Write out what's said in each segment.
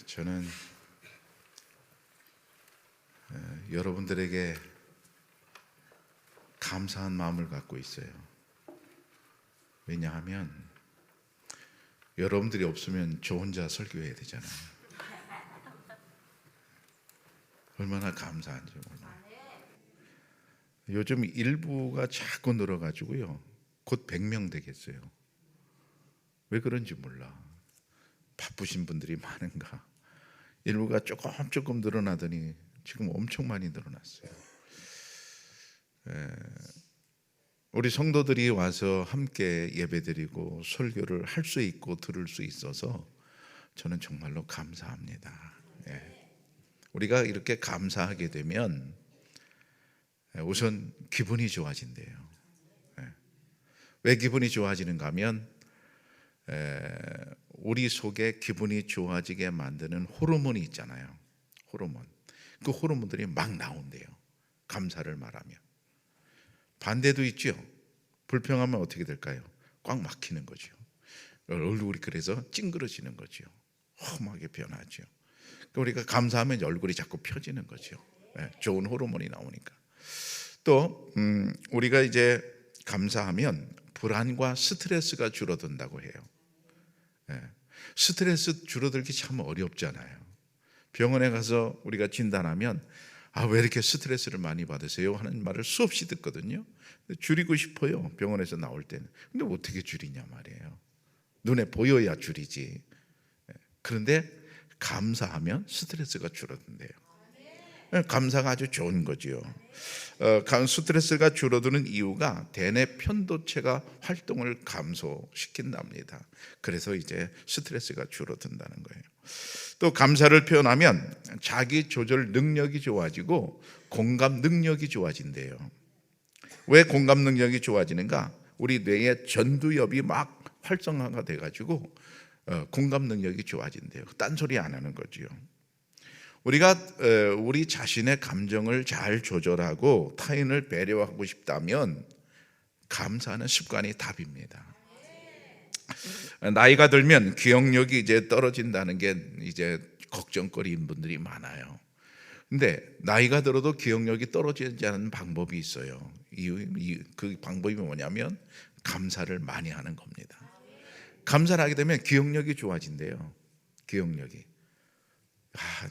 저는 여러분들에게 감사한 마음을 갖고 있어요. 왜냐하면 여러분들이 없으면 저 혼자 설교해야 되잖아요. 얼마나 감사한지 몰라요. 요즘 일부가 자꾸 늘어가지고요, 곧 100명 되겠어요. 왜 그런지 몰라. 바쁘신 분들이 많은가. 일부가 조금 늘어나더니 지금 엄청 많이 늘어났어요. 우리 성도들이 와서 함께 예배드리고 설교를 할 수 있고 들을 수 있어서 저는 정말로 감사합니다. 우리가 이렇게 감사하게 되면 우선 기분이 좋아진대요. 왜 기분이 좋아지는가 하면 우리 속에 기분이 좋아지게 만드는 호르몬이 있잖아요. 호르몬. 그 호르몬들이 막 나온대요. 감사를 말하면. 반대도 있죠. 불평하면 어떻게 될까요? 꽉 막히는 거죠. 얼굴이 그래서 찡그러지는 거죠. 험하게 변하죠. 우리가 감사하면 얼굴이 자꾸 펴지는 거죠. 좋은 호르몬이 나오니까. 또 우리가 이제 감사하면 불안과 스트레스가 줄어든다고 해요. 스트레스 줄어들기 참 어렵잖아요. 병원에 가서 우리가 진단하면 왜 이렇게 스트레스를 많이 받으세요? 하는 말을 수없이 듣거든요. 줄이고 싶어요, 병원에서 나올 때는. 근데 어떻게 줄이냐 말이에요. 눈에 보여야 줄이지. 그런데 감사하면 스트레스가 줄어든대요. 감사가 아주 좋은 거지요. 스트레스가 줄어드는 이유가 대뇌 편도체가 활동을 감소시킨답니다. 그래서 이제 스트레스가 줄어든다는 거예요. 또 감사를 표현하면 자기 조절 능력이 좋아지고 공감 능력이 좋아진대요. 왜 공감 능력이 좋아지는가? 우리 뇌의 전두엽이 막 활성화가 돼가지고 공감 능력이 좋아진대요. 딴소리 안 하는 거지요. 우리가 우리 자신의 감정을 잘 조절하고 타인을 배려하고 싶다면 감사하는 습관이 답입니다. 나이가 들면 기억력이 이제 떨어진다는 게 이제 걱정거리인 분들이 많아요. 근데 나이가 들어도 기억력이 떨어지지 않는 방법이 있어요. 그 방법이 뭐냐면 감사를 많이 하는 겁니다. 감사를 하게 되면 기억력이 좋아진대요. 기억력이.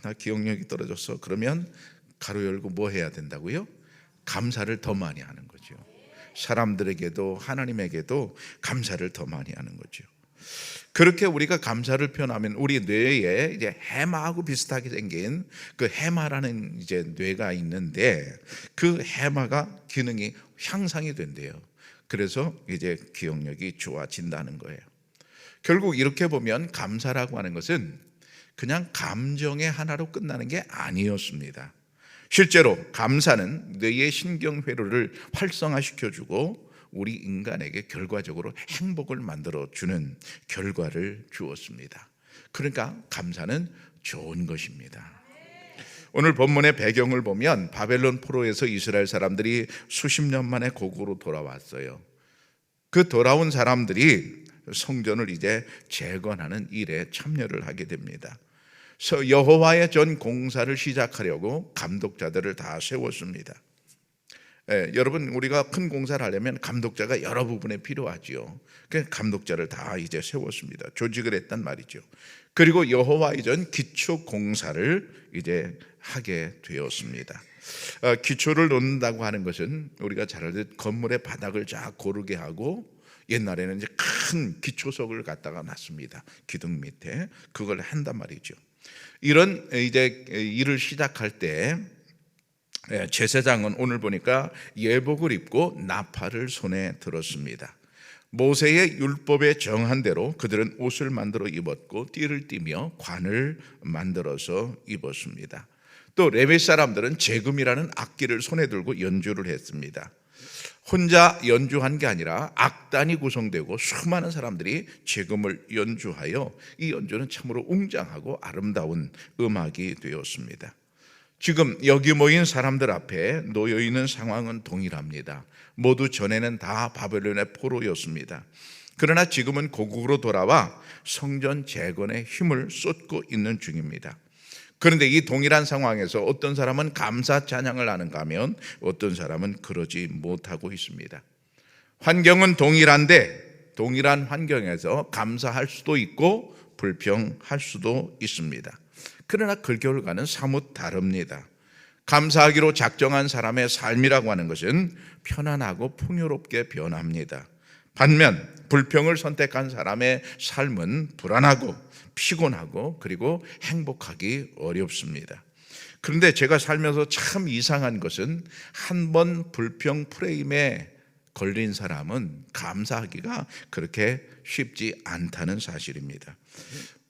나 기억력이 떨어졌어. 그러면 가로 열고 뭐 해야 된다고요? 감사를 더 많이 하는 거죠. 사람들에게도 하나님에게도 감사를 더 많이 하는 거죠. 그렇게 우리가 감사를 표현하면 우리 뇌에 이제 해마하고 비슷하게 생긴 그 해마라는 이제 뇌가 있는데 그 해마가 기능이 향상이 된대요. 그래서 이제 기억력이 좋아진다는 거예요. 결국 이렇게 보면 감사라고 하는 것은 그냥 감정의 하나로 끝나는 게 아니었습니다. 실제로 감사는 뇌의 신경회로를 활성화시켜주고 우리 인간에게 결과적으로 행복을 만들어주는 결과를 주었습니다. 그러니까 감사는 좋은 것입니다. 오늘 본문의 배경을 보면 바벨론 포로에서 이스라엘 사람들이 수십 년 만에 고국으로 돌아왔어요. 그 돌아온 사람들이 성전을 이제 재건하는 일에 참여를 하게 됩니다. 그래서 여호와의 전 공사를 시작하려고 감독자들을 다 세웠습니다. 여러분, 우리가 큰 공사를 하려면 감독자가 여러 부분에 필요하지요. 그래서 감독자를 다 이제 세웠습니다. 조직을 했단 말이죠. 그리고 여호와의 전 기초 공사를 이제 하게 되었습니다. 기초를 놓는다고 하는 것은 우리가 잘 알듯 건물의 바닥을 쫙 고르게 하고 옛날에는 이제 큰 기초석을 갖다가 놨습니다. 기둥 밑에 그걸 한단 말이죠. 이런 이제 일을 시작할 때 제사장은 오늘 보니까 예복을 입고 나팔을 손에 들었습니다. 모세의 율법에 정한 대로 그들은 옷을 만들어 입었고 띠를 띠며 관을 만들어서 입었습니다. 또 레위 사람들은 제금이라는 악기를 손에 들고 연주를 했습니다. 혼자 연주한 게 아니라 악단이 구성되고 수많은 사람들이 제금을 연주하여 이 연주는 참으로 웅장하고 아름다운 음악이 되었습니다. 지금 여기 모인 사람들 앞에 놓여 있는 상황은 동일합니다. 모두 전에는 다 바벨론의 포로였습니다. 그러나 지금은 고국으로 돌아와 성전 재건에 힘을 쏟고 있는 중입니다. 그런데 이 동일한 상황에서 어떤 사람은 감사 찬양을 하는가 하면 어떤 사람은 그러지 못하고 있습니다. 환경은 동일한데 동일한 환경에서 감사할 수도 있고 불평할 수도 있습니다. 그러나 그 결과는 사뭇 다릅니다. 감사하기로 작정한 사람의 삶이라고 하는 것은 편안하고 풍요롭게 변합니다. 반면 불평을 선택한 사람의 삶은 불안하고 피곤하고 그리고 행복하기 어렵습니다. 그런데 제가 살면서 참 이상한 것은 한 번 불평 프레임에 걸린 사람은 감사하기가 그렇게 쉽지 않다는 사실입니다.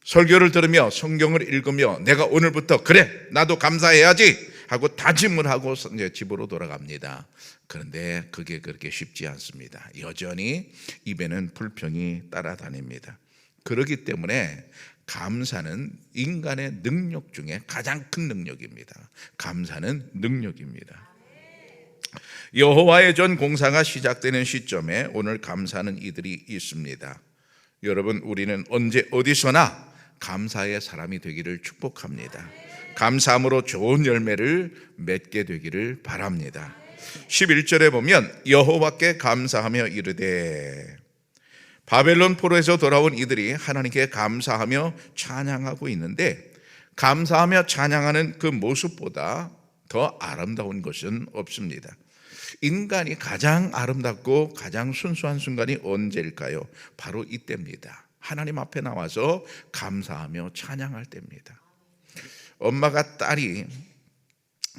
설교를 들으며 성경을 읽으며 내가 오늘부터 그래 나도 감사해야지 하고 다짐을 하고 이제 집으로 돌아갑니다. 그런데 그게 그렇게 쉽지 않습니다. 여전히 입에는 불평이 따라다닙니다. 그렇기 때문에 감사는 인간의 능력 중에 가장 큰 능력입니다. 감사는 능력입니다. 여호와의 전 공사가 시작되는 시점에 오늘 감사하는 이들이 있습니다. 여러분, 우리는 언제 어디서나 감사의 사람이 되기를 축복합니다. 감사함으로 좋은 열매를 맺게 되기를 바랍니다. 11절에 보면 여호와께 감사하며 이르되, 바벨론 포로에서 돌아온 이들이 하나님께 감사하며 찬양하고 있는데, 감사하며 찬양하는 그 모습보다 더 아름다운 것은 없습니다. 인간이 가장 아름답고 가장 순수한 순간이 언제일까요? 바로 이때입니다. 하나님 앞에 나와서 감사하며 찬양할 때입니다. 엄마가 딸이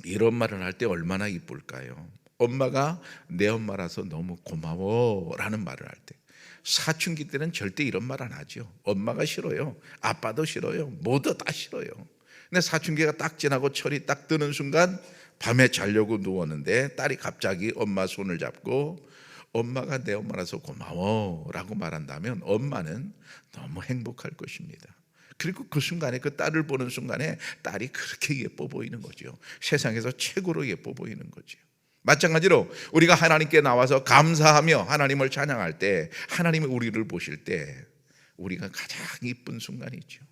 이런 말을 할 때 얼마나 이쁠까요? 엄마가 내 엄마라서 너무 고마워 라는 말을 할 때, 사춘기 때는 절대 이런 말 안 하죠. 엄마가 싫어요, 아빠도 싫어요, 모두 다 싫어요. 근데 사춘기가 딱 지나고 철이 딱 드는 순간 밤에 자려고 누웠는데 딸이 갑자기 엄마 손을 잡고 엄마가 내 엄마라서 고마워 라고 말한다면 엄마는 너무 행복할 것입니다. 그리고 그 순간에, 그 딸을 보는 순간에 딸이 그렇게 예뻐 보이는 거죠. 세상에서 최고로 예뻐 보이는 거죠. 마찬가지로 우리가 하나님께 나와서 감사하며 하나님을 찬양할 때, 하나님이 우리를 보실 때 우리가 가장 이쁜 순간이죠.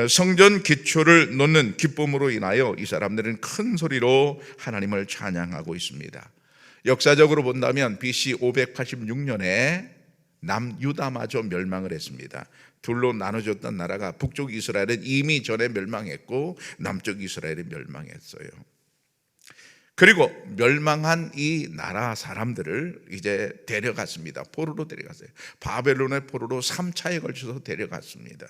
성전 기초를 놓는 기쁨으로 인하여 이 사람들은 큰 소리로 하나님을 찬양하고 있습니다. 역사적으로 본다면 BC 586년에 남유다마저 멸망을 했습니다. 둘로 나눠졌던 나라가 북쪽 이스라엘은 이미 전에 멸망했고 남쪽 이스라엘이 멸망했어요. 그리고 멸망한 이 나라 사람들을 이제 데려갔습니다. 포로로 데려갔어요. 바벨론의 포로로 3차에 걸쳐서 데려갔습니다.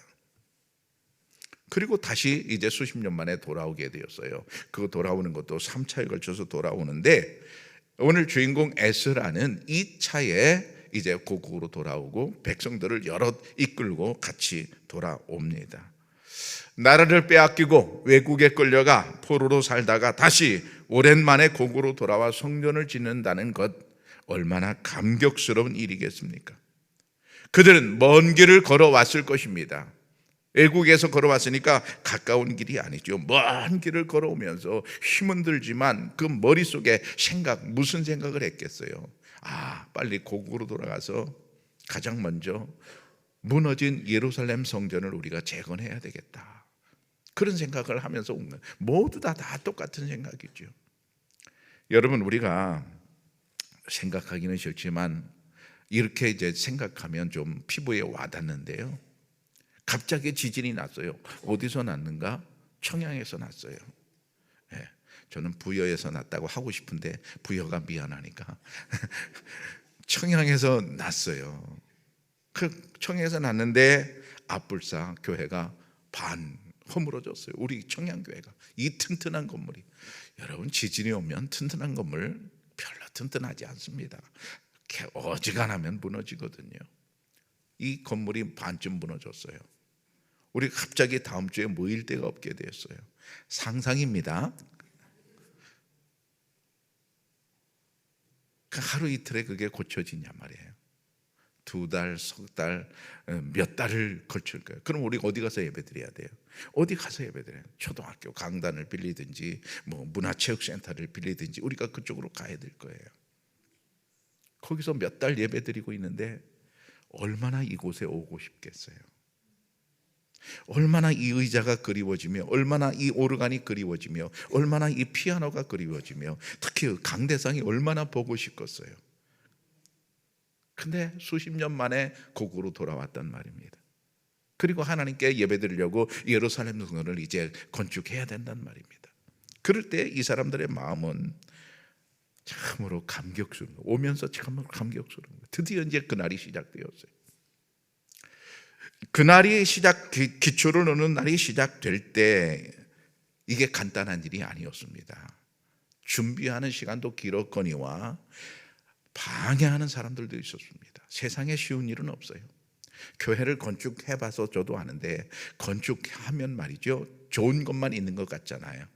그리고 다시 이제 수십 년 만에 돌아오게 되었어요. 그 돌아오는 것도 3차에 걸쳐서 돌아오는데, 오늘 주인공 에스라는 2차에 이제 고국으로 돌아오고 백성들을 여럿 이끌고 같이 돌아옵니다. 나라를 빼앗기고 외국에 끌려가 포로로 살다가 다시 오랜만에 고국으로 돌아와 성전을 짓는다는 것, 얼마나 감격스러운 일이겠습니까? 그들은 먼 길을 걸어왔을 것입니다. 외국에서 걸어왔으니까 가까운 길이 아니죠. 먼 길을 걸어오면서 힘은 들지만 그 머릿속에 무슨 생각을 했겠어요? 빨리 고국으로 돌아가서 가장 먼저 무너진 예루살렘 성전을 우리가 재건해야 되겠다. 그런 생각을 하면서 온 거예요. 모두 다 똑같은 생각이죠. 여러분, 우리가 생각하기는 싫지만 이렇게 이제 생각하면 좀 피부에 와닿는데요. 갑자기 지진이 났어요. 어디서 났는가? 청양에서 났어요. 네, 저는 부여에서 났다고 하고 싶은데 부여가 미안하니까 청양에서 났어요. 그 청양에서 났는데 앞불사 교회가 반 허물어졌어요. 우리 청양교회가, 이 튼튼한 건물이. 여러분, 지진이 오면 튼튼한 건물 별로 튼튼하지 않습니다. 어지간하면 무너지거든요. 이 건물이 반쯤 무너졌어요. 우리 갑자기 다음 주에 모일 데가 없게 되었어요. 상상입니다. 하루 이틀에 그게 고쳐지냐 말이에요. 2달, 석 달, 몇 달을 걸칠 거예요. 그럼 우리 어디 가서 예배드려야 돼요? 어디 가서 예배드려요? 초등학교 강단을 빌리든지 문화체육센터를 빌리든지 우리가 그쪽으로 가야 될 거예요. 거기서 몇 달 예배드리고 있는데 얼마나 이곳에 오고 싶겠어요. 얼마나 이 의자가 그리워지며, 얼마나 이 오르간이 그리워지며, 얼마나 이 피아노가 그리워지며, 특히 강대상이 얼마나 보고 싶겠어요. 근데 수십 년 만에 고국으로 돌아왔단 말입니다. 그리고 하나님께 예배드리려고 예루살렘 성전을 이제 건축해야 된단 말입니다. 그럴 때 이 사람들의 마음은 참으로 감격스러운, 오면서 참으로 감격스러운 거예요. 드디어 이제 그날이 시작되었어요. 그날이 기초를 놓는 날이 시작될 때 이게 간단한 일이 아니었습니다. 준비하는 시간도 길었거니와 방해하는 사람들도 있었습니다. 세상에 쉬운 일은 없어요. 교회를 건축해봐서 저도 아는데, 건축하면 말이죠, 좋은 것만 있는 것 같잖아요.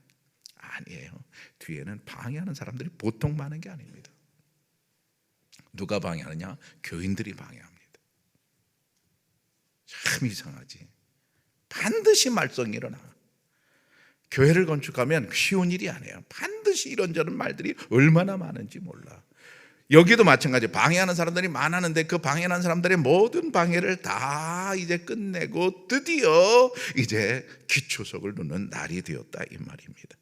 아니에요. 뒤에는 방해하는 사람들이 보통 많은 게 아닙니다. 누가 방해하느냐? 교인들이 방해합니다. 참 이상하지. 반드시 말썽이 일어나. 교회를 건축하면 쉬운 일이 아니에요. 반드시 이런저런 말들이 얼마나 많은지 몰라. 여기도 마찬가지. 방해하는 사람들이 많았는데 그 방해하는 사람들의 모든 방해를 다 이제 끝내고 드디어 이제 기초석을 놓는 날이 되었다, 이 말입니다.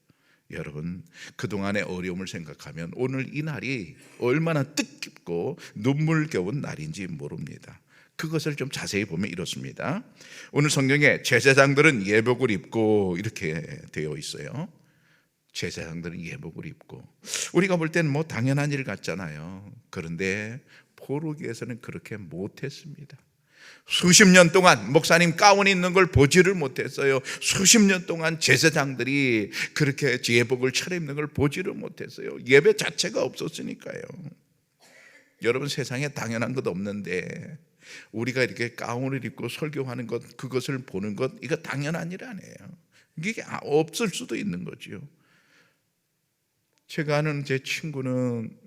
여러분, 그동안의 어려움을 생각하면 오늘 이 날이 얼마나 뜻깊고 눈물겨운 날인지 모릅니다. 그것을 좀 자세히 보면 이렇습니다. 오늘 성경에 제사장들은 예복을 입고 이렇게 되어 있어요. 제사장들은 예복을 입고, 우리가 볼 때는 뭐 당연한 일 같잖아요. 그런데 포로기에서는 그렇게 못했습니다. 수십 년 동안 목사님 가운 있는 걸 보지를 못했어요. 수십 년 동안 제사장들이 그렇게 예복을 차려입는 걸 보지를 못했어요. 예배 자체가 없었으니까요. 여러분, 세상에 당연한 것 없는데 우리가 이렇게 가운을 입고 설교하는 것, 그것을 보는 것, 이거 당연한 일 아니에요. 이게 없을 수도 있는 거지요. 제가 아는 제 친구는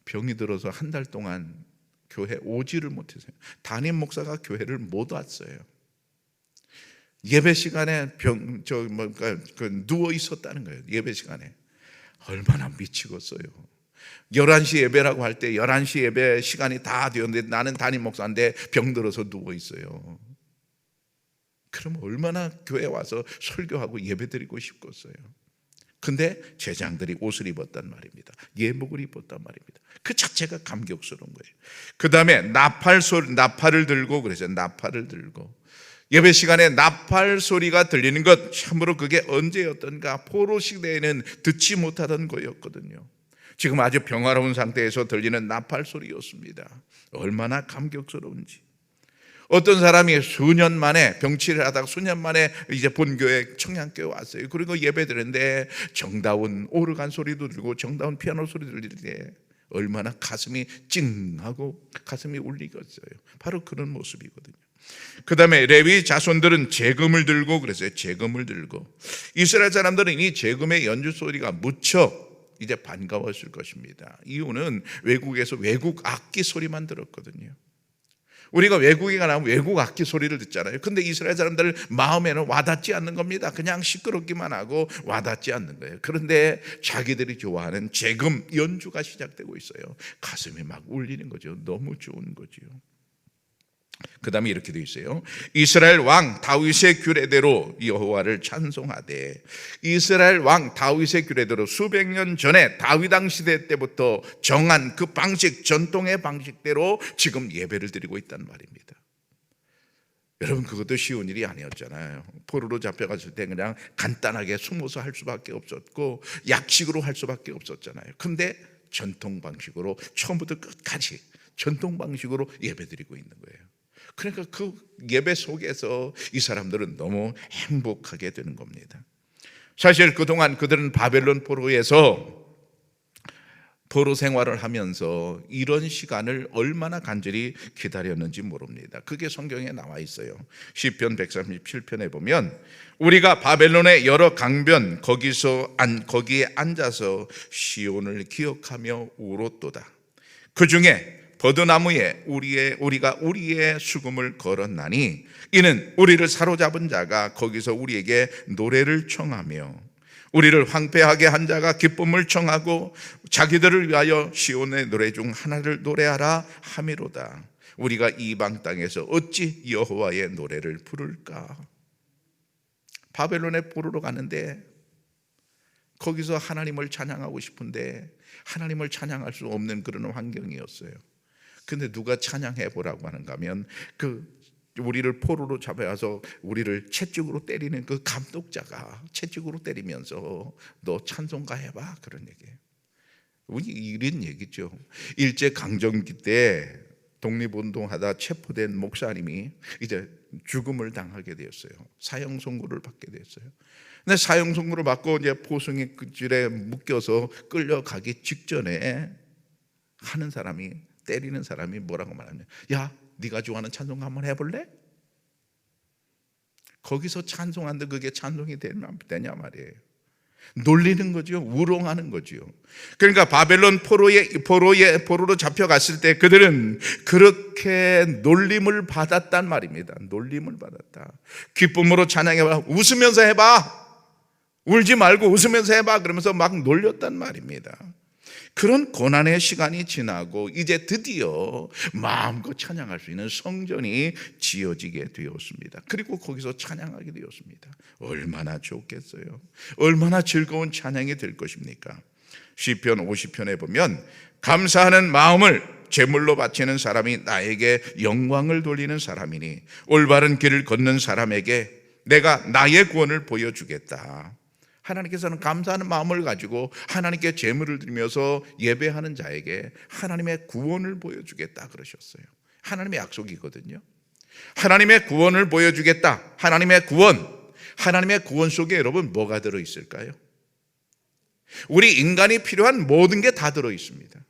병이 들어서 한 달 동안 교회 오지를 못했어요. 담임 목사가 교회를 못 왔어요. 예배 시간에 누워 있었다는 거예요. 예배 시간에. 얼마나 미치겠어요. 11시 예배라고 할 때 11시 예배 시간이 다 되었는데 나는 담임 목사인데 병 들어서 누워 있어요. 그럼 얼마나 교회 와서 설교하고 예배 드리고 싶겠어요. 근데 제장들이 옷을 입었단 말입니다. 예복을 입었단 말입니다. 그 자체가 감격스러운 거예요. 그 다음에 나팔을 들고, 그래서 나팔을 들고 예배 시간에 나팔 소리가 들리는 것, 참으로 그게 언제였던가 포로 시대에는 듣지 못하던 거였거든요. 지금 아주 평화로운 상태에서 들리는 나팔 소리였습니다. 얼마나 감격스러운지. 어떤 사람이 수년 만에 병치를 하다가 수년 만에 이제 본교회 청량교회 왔어요. 그리고 예배 드렸는데 정다운 오르간 소리도 들고 정다운 피아노 소리도 들리는데 얼마나 가슴이 찡하고 가슴이 울리겠어요. 바로 그런 모습이거든요. 그 다음에 레위 자손들은 재금을 들고, 그랬어요. 재금을 들고. 이스라엘 사람들은 이 재금의 연주 소리가 무척 이제 반가웠을 것입니다. 이유는 외국에서 외국 악기 소리만 들었거든요. 우리가 외국에 가면 외국 악기 소리를 듣잖아요. 근데 이스라엘 사람들 마음에는 와닿지 않는 겁니다. 그냥 시끄럽기만 하고 와닿지 않는 거예요. 그런데 자기들이 좋아하는 재금 연주가 시작되고 있어요. 가슴이 막 울리는 거죠. 너무 좋은 거죠. 그 다음에 이렇게 되어 있어요. 이스라엘 왕 다윗의 규례대로 여호와를 찬송하되. 이스라엘 왕 다윗의 규례대로 수백 년 전에 다윗 왕 시대 때부터 정한 그 방식, 전통의 방식대로 지금 예배를 드리고 있단 말입니다. 여러분, 그것도 쉬운 일이 아니었잖아요. 포로로 잡혀갔을 때 그냥 간단하게 숨어서 할 수밖에 없었고 약식으로 할 수밖에 없었잖아요. 근데 전통 방식으로 처음부터 끝까지 전통 방식으로 예배 드리고 있는 거예요. 그러니까 그 예배 속에서 이 사람들은 너무 행복하게 되는 겁니다. 사실 그동안 그들은 바벨론 포로에서 포로 생활을 하면서 이런 시간을 얼마나 간절히 기다렸는지 모릅니다. 그게 성경에 나와 있어요. 시편 137편에 보면 우리가 바벨론의 여러 강변 거기에 앉아서 시온을 기억하며 울었도다. 그 중에 버드나무에 우리가 우리의 수금을 걸었나니 이는 우리를 사로잡은 자가 거기서 우리에게 노래를 청하며 우리를 황폐하게 한 자가 기쁨을 청하고 자기들을 위하여 시온의 노래 중 하나를 노래하라 함이로다. 우리가 이방 땅에서 어찌 여호와의 노래를 부를까? 바벨론에 포로로 가는데 거기서 하나님을 찬양하고 싶은데 하나님을 찬양할 수 없는 그런 환경이었어요. 근데 누가 찬양해 보라고 하는가 하면 우리를 포로로 잡아와서 우리를 채찍으로 때리는 그 감독자가 채찍으로 때리면서 너 찬송가 해봐, 그런 얘기예요. 이런 얘기죠. 일제 강점기 때 독립운동하다 체포된 목사님이 이제 죽음을 당하게 되었어요. 사형 선고를 받게 되었어요. 근데 사형 선고를 받고 이제 포승의 줄에 묶여서 끌려가기 직전에 하는 사람이, 때리는 사람이 뭐라고 말하냐, 야, 네가 좋아하는 찬송가 한번 해볼래? 거기서 찬송하는데 그게 찬송이 되냐 말이에요. 놀리는 거죠. 우롱하는 거죠. 그러니까 바벨론 포로로 잡혀갔을 때 그들은 그렇게 놀림을 받았단 말입니다. 놀림을 받았다. 기쁨으로 찬양해봐. 웃으면서 해봐. 울지 말고 웃으면서 해봐. 그러면서 막 놀렸단 말입니다. 그런 고난의 시간이 지나고 이제 드디어 마음껏 찬양할 수 있는 성전이 지어지게 되었습니다. 그리고 거기서 찬양하게 되었습니다. 얼마나 좋겠어요. 얼마나 즐거운 찬양이 될 것입니까? 시편 50편에 보면 감사하는 마음을 제물로 바치는 사람이 나에게 영광을 돌리는 사람이니 올바른 길을 걷는 사람에게 내가 나의 구원을 보여주겠다. 하나님께서는 감사하는 마음을 가지고 하나님께 제물을 드리면서 예배하는 자에게 하나님의 구원을 보여주겠다 그러셨어요. 하나님의 약속이거든요. 하나님의 구원을 보여주겠다. 하나님의 구원 속에 여러분 뭐가 들어있을까요? 우리 인간이 필요한 모든 게 다 들어있습니다.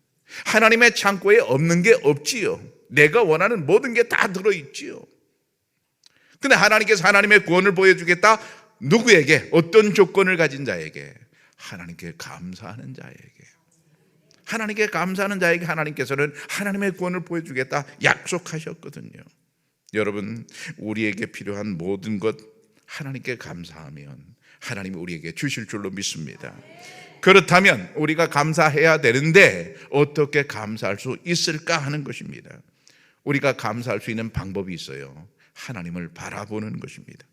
하나님의 창고에 없는 게 없지요. 내가 원하는 모든 게 다 들어있지요. 근데 하나님께서 하나님의 구원을 보여주겠다. 누구에게? 어떤 조건을 가진 자에게? 하나님께 감사하는 자에게. 하나님께 감사하는 자에게 하나님께서는 하나님의 구원을 보여주겠다 약속하셨거든요. 여러분, 우리에게 필요한 모든 것 하나님께 감사하면 하나님이 우리에게 주실 줄로 믿습니다. 그렇다면 우리가 감사해야 되는데 어떻게 감사할 수 있을까 하는 것입니다. 우리가 감사할 수 있는 방법이 있어요. 하나님을 바라보는 것입니다.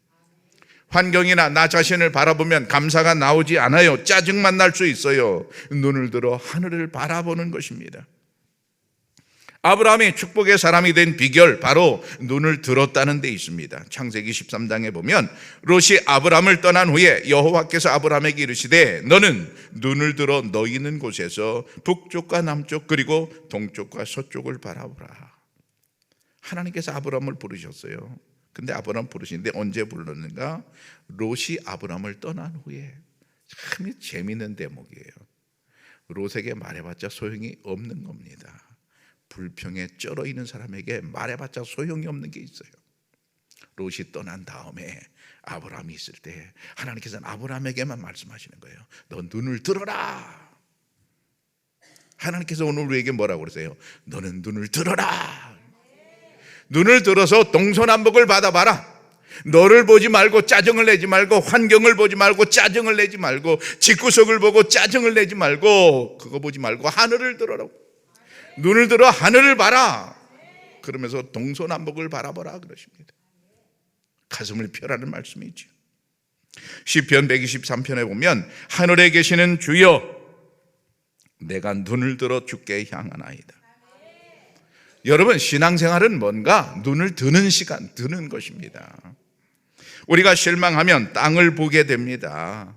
환경이나 나 자신을 바라보면 감사가 나오지 않아요. 짜증만 날 수 있어요. 눈을 들어 하늘을 바라보는 것입니다. 아브라함이 축복의 사람이 된 비결, 바로 눈을 들었다는 데 있습니다. 창세기 13장에 보면 롯이 아브라함을 떠난 후에 여호와께서 아브라함에게 이르시되 너는 눈을 들어 너희 있는 곳에서 북쪽과 남쪽 그리고 동쪽과 서쪽을 바라보라. 하나님께서 아브라함을 부르셨어요. 근데 아브라함 부르시는데 언제 불렀는가? 롯이 아브라함을 떠난 후에. 참 재미있는 대목이에요. 롯에게 말해봤자 소용이 없는 겁니다. 불평에 쩔어 있는 사람에게 말해봤자 소용이 없는 게 있어요. 롯이 떠난 다음에 아브라함이 있을 때 하나님께서는 아브라함에게만 말씀하시는 거예요. 너 눈을 들어라. 하나님께서 오늘 우리에게 뭐라고 그러세요? 너는 눈을 들어라. 눈을 들어서 동서남북을 받아봐라. 너를 보지 말고 짜증을 내지 말고, 환경을 보지 말고 짜증을 내지 말고, 집구석을 보고 짜증을 내지 말고, 그거 보지 말고 하늘을 들어라고. 눈을 들어 하늘을 봐라. 그러면서 동서남북을 바라보라 그러십니다. 가슴을 펴라는 말씀이죠. 시편 123편에 보면 하늘에 계시는 주여 내가 눈을 들어 주께 향하나이다. 여러분, 신앙생활은 뭔가 눈을 드는 시간, 드는 것입니다. 우리가 실망하면 땅을 보게 됩니다.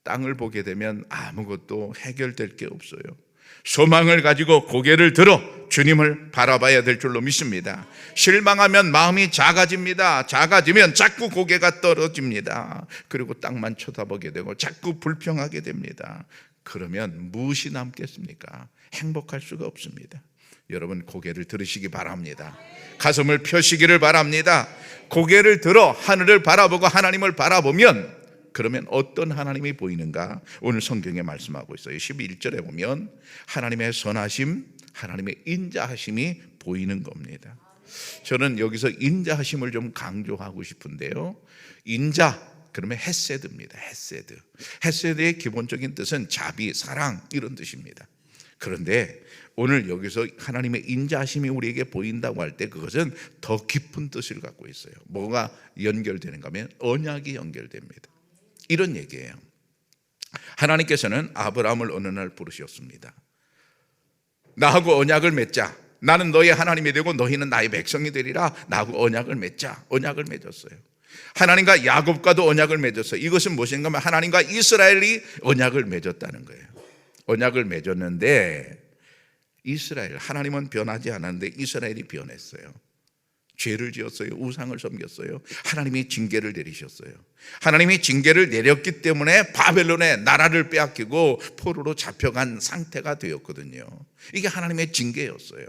땅을 보게 되면 아무것도 해결될 게 없어요. 소망을 가지고 고개를 들어 주님을 바라봐야 될 줄로 믿습니다. 실망하면 마음이 작아집니다. 작아지면 자꾸 고개가 떨어집니다. 그리고 땅만 쳐다보게 되고 자꾸 불평하게 됩니다. 그러면 무엇이 남겠습니까? 행복할 수가 없습니다. 여러분, 고개를 들으시기 바랍니다. 가슴을 펴시기를 바랍니다. 고개를 들어 하늘을 바라보고 하나님을 바라보면 그러면 어떤 하나님이 보이는가? 오늘 성경에 말씀하고 있어요. 11절에 보면 하나님의 선하심, 하나님의 인자하심이 보이는 겁니다. 저는 여기서 인자하심을 좀 강조하고 싶은데요. 인자, 그러면 헤세드입니다. 헤세드. 헤세드의 기본적인 뜻은 자비, 사랑 이런 뜻입니다. 그런데 오늘 여기서 하나님의 인자하심이 우리에게 보인다고 할 때 그것은 더 깊은 뜻을 갖고 있어요. 뭐가 연결되는가 하면 언약이 연결됩니다. 이런 얘기예요. 하나님께서는 아브라함을 어느 날 부르셨습니다. 나하고 언약을 맺자. 나는 너의 하나님이 되고 너희는 나의 백성이 되리라. 나하고 언약을 맺자. 언약을 맺었어요. 하나님과 야곱과도 언약을 맺었어요. 이것은 무엇인가 하면 하나님과 이스라엘이 언약을 맺었다는 거예요. 언약을 맺었는데 이스라엘, 하나님은 변하지 않았는데 이스라엘이 변했어요. 죄를 지었어요. 우상을 섬겼어요. 하나님이 징계를 내리셨어요. 하나님이 징계를 내렸기 때문에 바벨론의 나라를 빼앗기고 포로로 잡혀간 상태가 되었거든요. 이게 하나님의 징계였어요.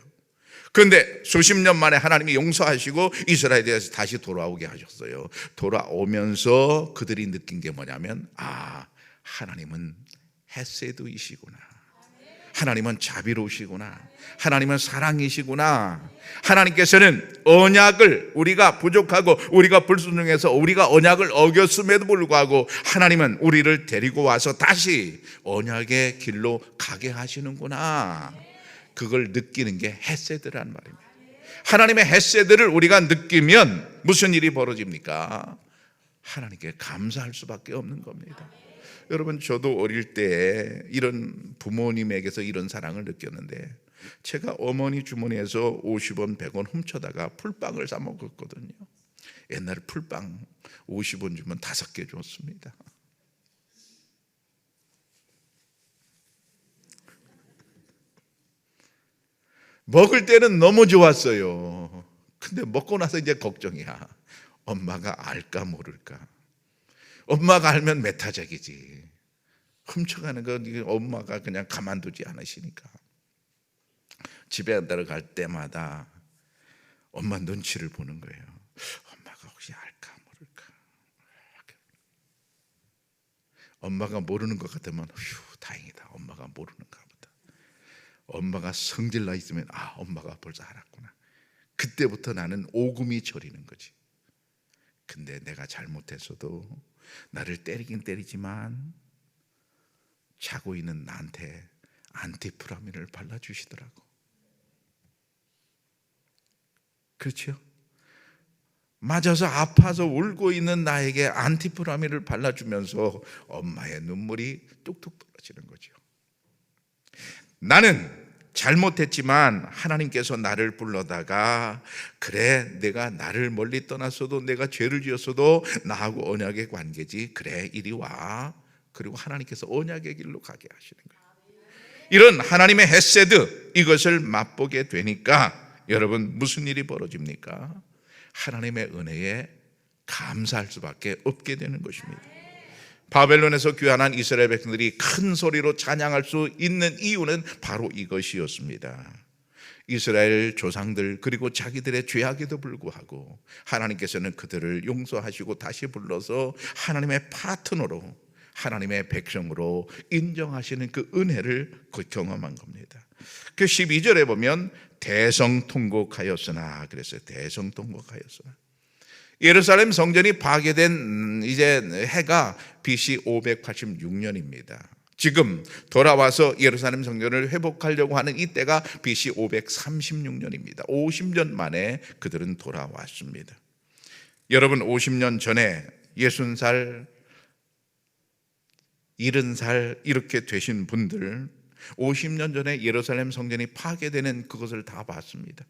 그런데 수십 년 만에 하나님이 용서하시고 이스라엘에서 다시 돌아오게 하셨어요. 돌아오면서 그들이 느낀 게 뭐냐면 하나님은 헤세드이시구나. 하나님은 자비로우시구나. 하나님은 사랑이시구나. 하나님께서는 언약을 우리가 부족하고 우리가 불순종해서 우리가 언약을 어겼음에도 불구하고 하나님은 우리를 데리고 와서 다시 언약의 길로 가게 하시는구나. 그걸 느끼는 게 헤세드란 말입니다. 하나님의 헤세드를 우리가 느끼면 무슨 일이 벌어집니까? 하나님께 감사할 수밖에 없는 겁니다. 여러분, 저도 어릴 때 이런 부모님에게서 이런 사랑을 느꼈는데 제가 어머니 주머니에서 50원, 100원 훔쳐다가 풀빵을 사 먹었거든요. 옛날에 풀빵 50원 주면 5개 줬습니다. 먹을 때는 너무 좋았어요. 근데 먹고 나서 이제 걱정이야. 엄마가 알까 모를까. 엄마가 알면 메타적이지. 훔쳐가는 건 엄마가 그냥 가만두지 않으시니까. 집에 들어갈 때마다 엄마 눈치를 보는 거예요. 엄마가 혹시 알까 모를까. 엄마가 모르는 것 같으면 휴, 다행이다. 엄마가 모르는가 보다. 엄마가 성질나 있으면 엄마가 벌써 알았구나. 그때부터 나는 오금이 저리는 거지. 근데 내가 잘못했어도 나를 때리긴 때리지만 자고 있는 나한테 안티프라민을 발라주시더라고. 그렇죠? 맞아서 아파서 울고 있는 나에게 안티프라민을 발라주면서 엄마의 눈물이 뚝뚝 떨어지는 거죠. 나는 잘못했지만 하나님께서 나를 불러다가 그래, 내가 나를 멀리 떠났어도 내가 죄를 지었어도 나하고 언약의 관계지. 그래, 이리 와. 그리고 하나님께서 언약의 길로 가게 하시는 거예요. 이런 하나님의 헤세드, 이것을 맛보게 되니까 여러분 무슨 일이 벌어집니까? 하나님의 은혜에 감사할 수밖에 없게 되는 것입니다. 바벨론에서 귀환한 이스라엘 백성들이 큰 소리로 찬양할 수 있는 이유는 바로 이것이었습니다. 이스라엘 조상들 그리고 자기들의 죄악에도 불구하고 하나님께서는 그들을 용서하시고 다시 불러서 하나님의 파트너로, 하나님의 백성으로 인정하시는 그 은혜를 경험한 겁니다. 그 12절에 보면 대성통곡하였으나 그랬어요. 대성통곡하였으나. 예루살렘 성전이 파괴된 이제 해가 BC 586년입니다. 지금 돌아와서 예루살렘 성전을 회복하려고 하는 이때가 BC 536년입니다. 50년 만에 그들은 돌아왔습니다. 여러분, 50년 전에 60살, 70살 이렇게 되신 분들 50년 전에 예루살렘 성전이 파괴되는 그것을 다 봤습니다.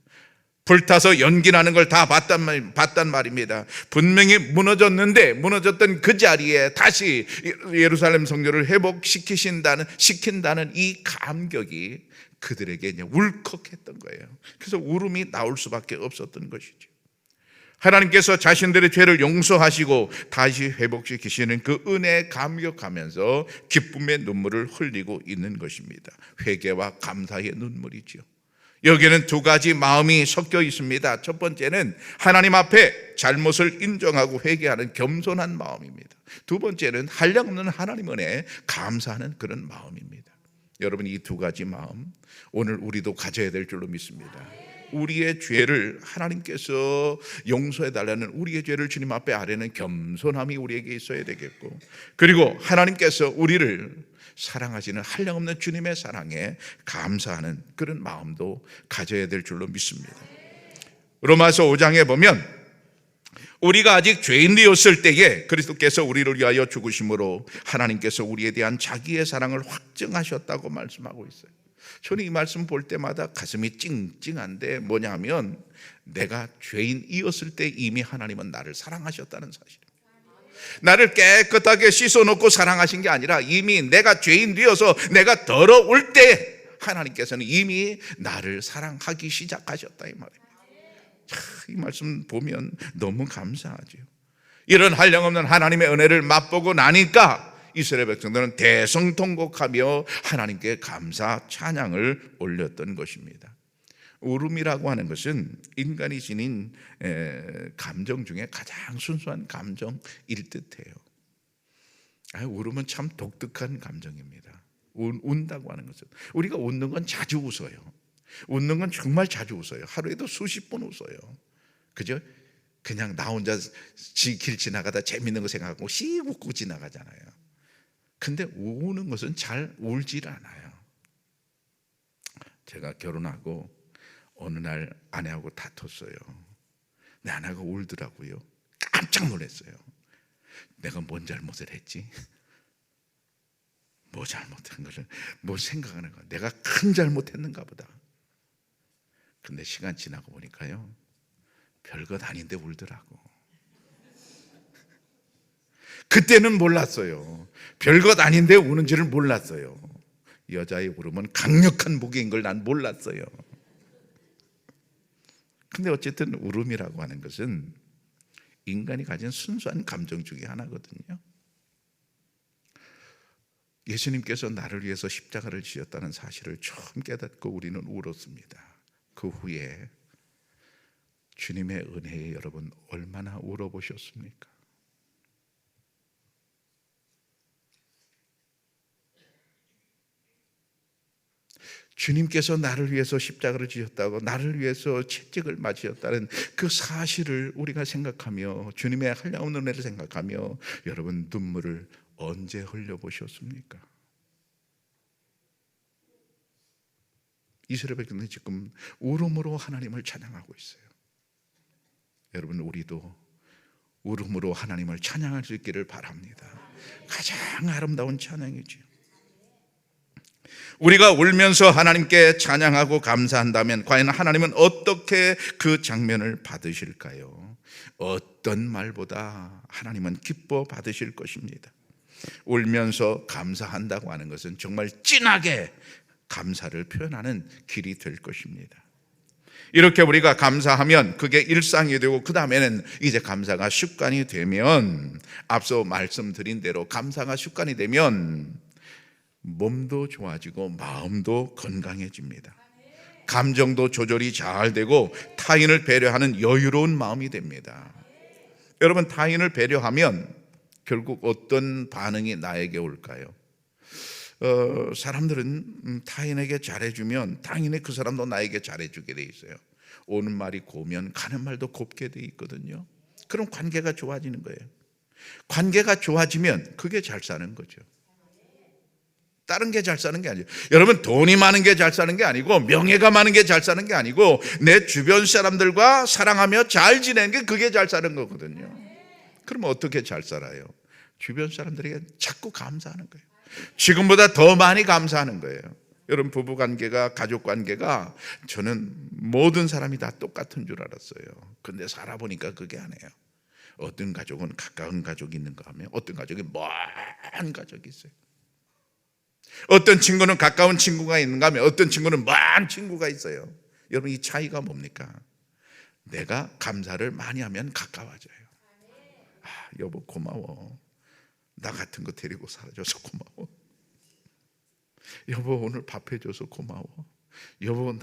불타서 연기 나는 걸 다 봤단 말입니다. 분명히 무너졌는데 무너졌던 그 자리에 다시 예루살렘 성전을 시킨다는 이 감격이 그들에게 이제 울컥했던 거예요. 그래서 울음이 나올 수밖에 없었던 것이죠. 하나님께서 자신들의 죄를 용서하시고 다시 회복시키시는 그 은혜에 감격하면서 기쁨의 눈물을 흘리고 있는 것입니다. 회개와 감사의 눈물이죠. 여기에는 두 가지 마음이 섞여 있습니다. 첫 번째는 하나님 앞에 잘못을 인정하고 회개하는 겸손한 마음입니다. 두 번째는 한량없는 하나님 은혜에 감사하는 그런 마음입니다. 여러분, 이 두 가지 마음 오늘 우리도 가져야 될 줄로 믿습니다. 우리의 죄를 하나님께서 용서해 달라는 우리의 죄를 주님 앞에 아뢰는 겸손함이 우리에게 있어야 되겠고, 그리고 하나님께서 우리를 사랑하시는 한량없는 주님의 사랑에 감사하는 그런 마음도 가져야 될 줄로 믿습니다. 로마서 5장에 보면 우리가 아직 죄인되었을 때에 그리스도께서 우리를 위하여 죽으심으로 하나님께서 우리에 대한 자기의 사랑을 확증하셨다고 말씀하고 있어요. 저는 이 말씀 볼 때마다 가슴이 찡찡한데, 뭐냐면 내가 죄인이었을 때 이미 하나님은 나를 사랑하셨다는 사실. 나를 깨끗하게 씻어놓고 사랑하신 게 아니라 이미 내가 죄인 되어서 내가 더러울 때 하나님께서는 이미 나를 사랑하기 시작하셨다, 이 말입니다. 이 말씀 보면 너무 감사하죠. 이런 한량없는 하나님의 은혜를 맛보고 나니까 이스라엘 백성들은 대성통곡하며 하나님께 감사 찬양을 올렸던 것입니다. 울음이라고 하는 것은 인간이 지닌 감정 중에 가장 순수한 감정일 듯해요. 울음은 참 독특한 감정입니다. 운다고 하는 것은, 우리가 웃는 건 자주 웃어요. 웃는 건 정말 자주 웃어요. 하루에도 수십 번 웃어요. 그죠? 그냥 나 혼자 길 지나가다 재밌는 거 생각하고 씩 웃고 지나가잖아요. 근데 우는 것은 잘 울질 않아요. 제가 결혼하고 어느 날 아내하고 다퉜어요. 내 아내가 울더라고요. 깜짝 놀랐어요. 내가 뭔 잘못을 했지? 뭐 잘못한 거를 뭐 생각하는 거야. 내가 큰 잘못했는가 보다. 근데 시간 지나고 보니까요, 별것 아닌데 울더라고. 그때는 몰랐어요. 별것 아닌데 우는지를 몰랐어요. 여자의 울음은 강력한 무기인 걸 난 몰랐어요. 근데 어쨌든 울음이라고 하는 것은 인간이 가진 순수한 감정 중에 하나거든요. 예수님께서 나를 위해서 십자가를 지었다는 사실을 처음 깨닫고 우리는 울었습니다. 그 후에 주님의 은혜에 여러분 얼마나 울어보셨습니까? 주님께서 나를 위해서 십자가를 지셨다고, 나를 위해서 채찍을 맞으셨다는 그 사실을 우리가 생각하며, 주님의 한량없는 은혜를 생각하며 여러분 눈물을 언제 흘려보셨습니까? 이스라엘 백성들은 지금 울음으로 하나님을 찬양하고 있어요. 여러분, 우리도 울음으로 하나님을 찬양할 수 있기를 바랍니다. 가장 아름다운 찬양이지요. 우리가 울면서 하나님께 찬양하고 감사한다면 과연 하나님은 어떻게 그 장면을 받으실까요? 어떤 말보다 하나님은 기뻐 받으실 것입니다. 울면서 감사한다고 하는 것은 정말 진하게 감사를 표현하는 길이 될 것입니다. 이렇게 우리가 감사하면 그게 일상이 되고, 그 다음에는 이제 감사가 습관이 되면, 앞서 말씀드린 대로 감사가 습관이 되면 몸도 좋아지고 마음도 건강해집니다. 감정도 조절이 잘 되고 타인을 배려하는 여유로운 마음이 됩니다. 여러분, 타인을 배려하면 결국 어떤 반응이 나에게 올까요? 사람들은 타인에게 잘해주면 당연히 그 사람도 나에게 잘해주게 돼 있어요. 오는 말이 고면 가는 말도 곱게 돼 있거든요. 그럼 관계가 좋아지는 거예요. 관계가 좋아지면 그게 잘 사는 거죠. 다른 게 잘 사는 게 아니에요. 여러분, 돈이 많은 게 잘 사는 게 아니고, 명예가 많은 게 잘 사는 게 아니고, 내 주변 사람들과 사랑하며 잘 지내는 게 그게 잘 사는 거거든요. 그럼 어떻게 잘 살아요? 주변 사람들에게 자꾸 감사하는 거예요. 지금보다 더 많이 감사하는 거예요. 여러분, 부부관계가, 가족관계가, 저는 모든 사람이 다 똑같은 줄 알았어요. 근데 살아보니까 그게 아니에요. 어떤 가족은 가까운 가족이 있는가 하면 어떤 가족이 먼 가족이 있어요. 어떤 친구는 가까운 친구가 있는가 하면 어떤 친구는 먼 친구가 있어요. 여러분, 이 차이가 뭡니까? 내가 감사를 많이 하면 가까워져요. 여보 고마워. 나 같은 거 데리고 살아줘서 고마워. 여보 오늘 밥 해줘서 고마워. 여보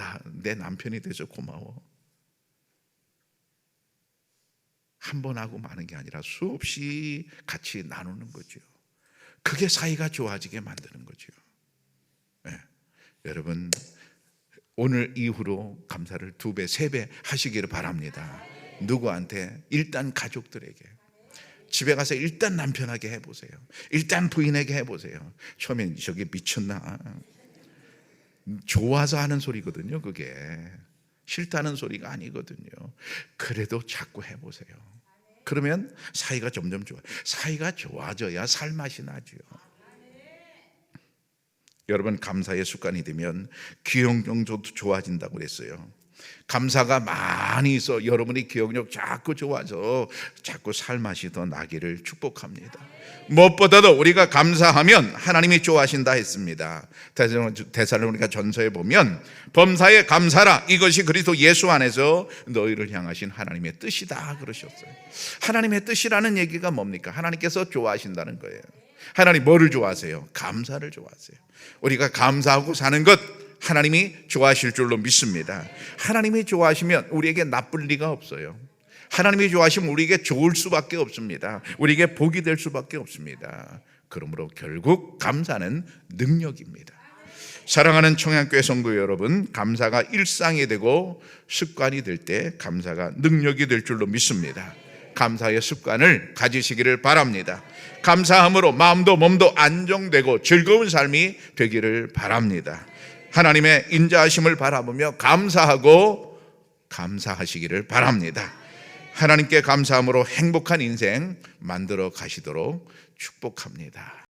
내 남편이 돼서 고마워. 한 번 하고 마는 게 아니라 수없이 같이 나누는 거죠. 그게 사이가 좋아지게 만드는 거죠. 네. 여러분, 오늘 이후로 감사를 2배, 3배 하시기를 바랍니다. 누구한테? 일단 가족들에게. 집에 가서 일단 남편에게 해보세요. 일단 부인에게 해보세요. 처음엔 저게 미쳤나? 좋아서 하는 소리거든요. 그게 싫다는 소리가 아니거든요. 그래도 자꾸 해보세요. 그러면 사이가 점점 좋아요. 사이가 좋아져야 살맛이 나죠. 여러분, 감사의 습관이 되면 기억력도 좋아진다고 그랬어요. 감사가 많이 있어 여러분이 기억력 자꾸 좋아져 자꾸 살맛이 더 나기를 축복합니다. 무엇보다도 우리가 감사하면 하나님이 좋아하신다 했습니다. 데살로니가 전서에 보면 범사에 감사라, 이것이 그리스도 예수 안에서 너희를 향하신 하나님의 뜻이다 그러셨어요. 하나님의 뜻이라는 얘기가 뭡니까? 하나님께서 좋아하신다는 거예요. 하나님 뭐를 좋아하세요? 감사를 좋아하세요. 우리가 감사하고 사는 것 하나님이 좋아하실 줄로 믿습니다. 하나님이 좋아하시면 우리에게 나쁠 리가 없어요. 하나님이 좋아하시면 우리에게 좋을 수밖에 없습니다. 우리에게 복이 될 수밖에 없습니다. 그러므로 결국 감사는 능력입니다. 사랑하는 청양교회 성도 여러분, 감사가 일상이 되고 습관이 될 때 감사가 능력이 될 줄로 믿습니다. 감사의 습관을 가지시기를 바랍니다. 감사함으로 마음도 몸도 안정되고 즐거운 삶이 되기를 바랍니다. 하나님의 인자하심을 바라보며 감사하시기를 바랍니다. 하나님께 감사함으로 행복한 인생 만들어 가시도록 축복합니다.